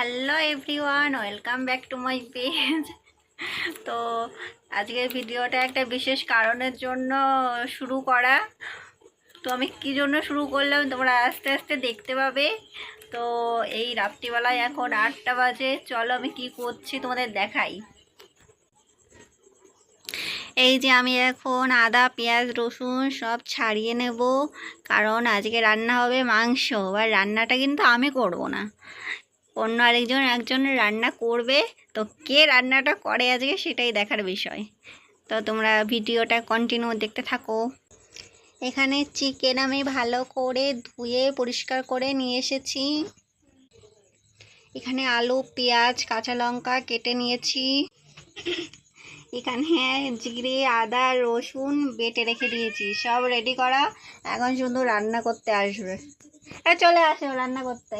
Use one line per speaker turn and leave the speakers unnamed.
Hello everyone, welcome back to my page. তো আজকের ভিডিওটা একটা বিশেষ কারণের জন্য শুরু করা। তো আমি কী জন্য শুরু করলাম তোমরা আস্তে আস্তে দেখতে পাবে। তো এই রাত্রিবেলায় এখন 8টা বাজে, চলো আমি কি করছি তোমাদের দেখাই। এই যে আমি এখন আদা পেঁয়াজ রসুন সব ছাড়িয়ে নেব, কারণ আজকে রান্না হবে মাংস। আর রান্নাটা কিন্তু আমি করব না, অন্য একজন রান্না করবে। তো কে রান্নাটা করে আজকে সেটাই দেখার বিষয়। তো তোমরা ভিডিওটা কন্টিনিউ দেখতে থাকো। এখানে চিকেন আমি ভালো করে ধুয়ে পরিষ্কার করে নিয়ে এসেছি। এখানে আলু পেঁয়াজ কাঁচা লঙ্কা কেটে নিয়েছি। এখানে জিরে আদা রসুন বেটে রেখে দিয়েছি, সব রেডি করা। এখন শুধু রান্না করতে আসবে, চলে আসো রান্না করতে।